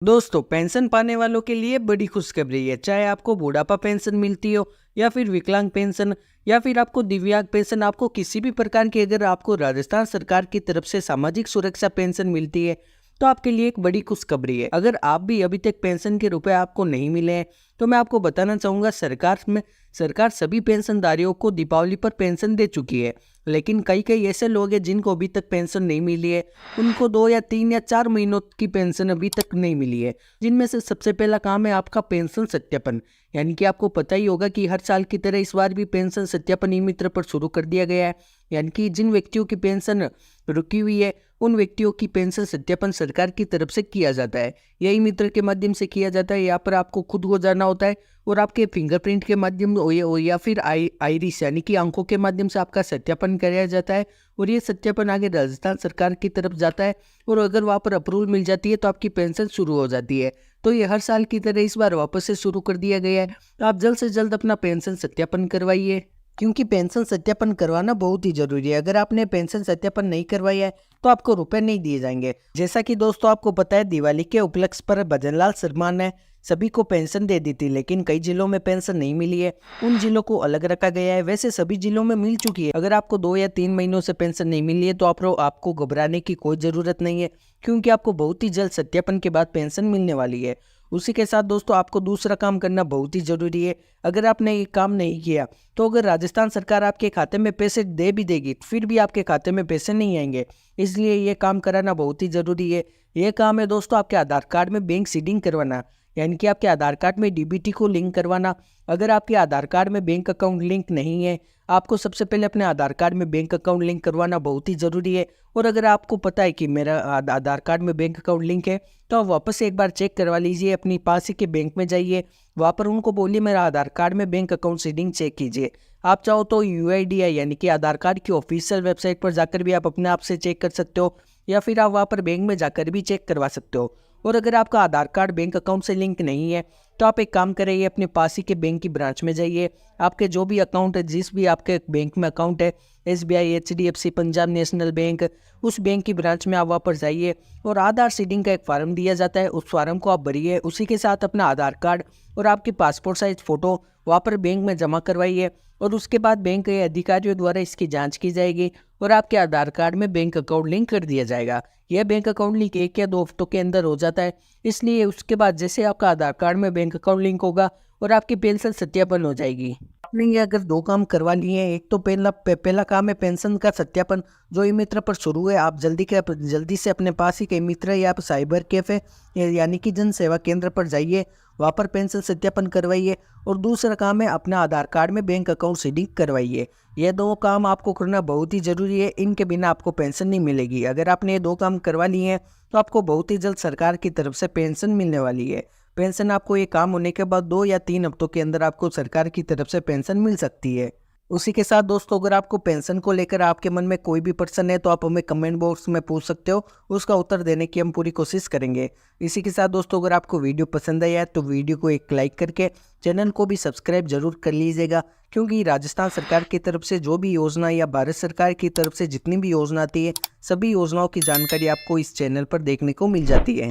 दोस्तों, पेंशन पाने वालों के लिए बड़ी खुशखबरी है। चाहे आपको बुढ़ापा पेंशन मिलती हो या फिर विकलांग पेंशन या फिर आपको दिव्यांग पेंशन, आपको किसी भी प्रकार की अगर आपको राजस्थान सरकार की तरफ से सामाजिक सुरक्षा पेंशन मिलती है तो आपके लिए एक बड़ी खुशखबरी है। अगर आप भी अभी तक पेंशन के रुपए आपको नहीं मिले हैं तो मैं आपको बताना चाहूँगा, सरकार सभी पेंशनधारियों को दीपावली पर पेंशन दे चुकी है। लेकिन कई कई ऐसे लोग हैं जिनको अभी तक पेंशन नहीं मिली है। उनको 2 या 3 या 4 महीनों की पेंशन अभी तक नहीं मिली है। जिनमें से सबसे पहला काम है आपका पेंशन सत्यापन। यानी कि आपको पता ही होगा कि हर साल की तरह इस बार भी पेंशन सत्यापन ई मित्र पर शुरू कर दिया गया है। यानी कि जिन व्यक्तियों की पेंशन रुकी हुई है उन व्यक्तियों की पेंशन सत्यापन सरकार की तरफ से किया जाता है। यही मित्र के माध्यम से किया जाता है। यहाँ पर आपको खुद को जाना होता है और आपके फिंगरप्रिंट के माध्यम या फिर आइरिस यानी कि आंखों के माध्यम से आपका सत्यापन कराया जाता है। और ये सत्यापन आगे राजस्थान सरकार की तरफ जाता है और अगर वहाँ पर अप्रूवल मिल जाती है तो आपकी पेंशन शुरू हो जाती है। तो ये हर साल की तरह इस बार वापस से शुरू कर दिया गया है। तो आप जल्द से जल्द अपना पेंशन सत्यापन करवाइए, क्योंकि पेंशन सत्यापन करवाना बहुत ही जरूरी है। अगर आपने पेंशन सत्यापन नहीं करवाया है तो आपको रुपए नहीं दिए जाएंगे। जैसा कि दोस्तों आपको पता है, दिवाली के उपलक्ष्य पर भजनलाल शर्मा ने सभी को पेंशन दे दी थी, लेकिन कई जिलों में पेंशन नहीं मिली है। उन जिलों को अलग रखा गया है। वैसे सभी जिलों में मिल चुकी है। अगर आपको 2 या 3 महीनों से पेंशन नहीं मिली है तो आपको घबराने की कोई ज़रूरत नहीं है, क्योंकि आपको बहुत ही जल्द सत्यापन के बाद पेंशन मिलने वाली है। उसी के साथ दोस्तों आपको दूसरा काम करना बहुत ही ज़रूरी है। अगर आपने ये काम नहीं किया तो अगर राजस्थान सरकार आपके खाते में पैसे दे भी देगी फिर भी आपके खाते में पैसे नहीं आएंगे। इसलिए ये काम कराना बहुत ही ज़रूरी है। ये काम है दोस्तों आपके आधार कार्ड में बैंक सीडिंग करवाना, यानी कि आपके आधार कार्ड में डीबीटी को लिंक करवाना। अगर आपके आधार कार्ड में बैंक अकाउंट लिंक नहीं है, आपको सबसे पहले अपने आधार कार्ड में बैंक अकाउंट लिंक करवाना बहुत ही ज़रूरी है। और अगर आपको पता है कि मेरा आधार कार्ड में बैंक अकाउंट लिंक है तो आप वापस से एक बार चेक करवा लीजिए। अपनी पास ही के बैंक में जाइए, वहाँ पर उनको बोलिए मेरा आधार कार्ड में बैंक अकाउंट सीडिंग चेक कीजिए। आप चाहो तो यूआईडीआई यानी कि आधार कार्ड की ऑफिशियल वेबसाइट पर जाकर भी आप अपने आप से चेक कर सकते हो, या फिर आप वहाँ पर बैंक में जाकर भी चेक करवा सकते हो। और अगर आपका आधार कार्ड बैंक अकाउंट से लिंक नहीं है तो आप एक काम करिए, अपने पास ही के बैंक की ब्रांच में जाइए। आपके जो भी अकाउंट है, जिस भी आपके बैंक में अकाउंट है, SBI, HDFC, Punjab national bank, उस बैंक की ब्रांच में आप वहाँ पर जाइए और आधार सीडिंग का एक फार्म दिया जाता है, उस फार्म को आप भरिए। उसी के साथ अपना आधार कार्ड और आपकी पासपोर्ट साइज फ़ोटो वहाँ पर बैंक में जमा करवाइए। और उसके बाद बैंक के अधिकारियों द्वारा इसकी जांच की जाएगी और आपके आधार कार्ड में बैंक अकाउंट लिंक कर दिया जाएगा। यह बैंक अकाउंट लिंक 1 या 2 हफ्तों के अंदर हो जाता है। इसलिए उसके बाद जैसे आपका आधार कार्ड में बैंक अकाउंट लिंक होगा और आपकी पेंशन सत्यापन हो जाएगी। आपने ये अगर 2 काम करवा लिए हैं, एक तो पहला काम है पेंशन का सत्यापन जो ई मित्र पर शुरू है। आप जल्दी से अपने पास ही के मित्र या आप साइबर कैफे यानी कि जन सेवा केंद्र पर जाइए, वहाँ पर पेंशन सत्यापन करवाइए। और दूसरा काम है अपना आधार कार्ड में बैंक अकाउंट सीडिंग करवाइए। ये 2 काम आपको करना बहुत ही ज़रूरी है। इनके बिना आपको पेंशन नहीं मिलेगी। अगर आपने ये 2 काम करवा लिए हैं तो आपको बहुत ही जल्द सरकार की तरफ से पेंशन मिलने वाली है। पेंशन आपको ये काम होने के बाद 2 या 3 हफ्तों के अंदर आपको सरकार की तरफ से पेंशन मिल सकती है। उसी के साथ दोस्तों अगर आपको पेंशन को लेकर आपके मन में कोई भी प्रश्न है तो आप हमें कमेंट बॉक्स में पूछ सकते हो, उसका उत्तर देने की हम पूरी कोशिश करेंगे। इसी के साथ दोस्तों अगर आपको वीडियो पसंद आया है तो वीडियो को एक लाइक करके चैनल को भी सब्सक्राइब जरूर कर लीजिएगा, क्योंकि राजस्थान सरकार की तरफ से जो भी योजना या भारत सरकार की तरफ से जितनी भी योजना आती है सभी योजनाओं की जानकारी आपको इस चैनल पर देखने को मिल जाती है।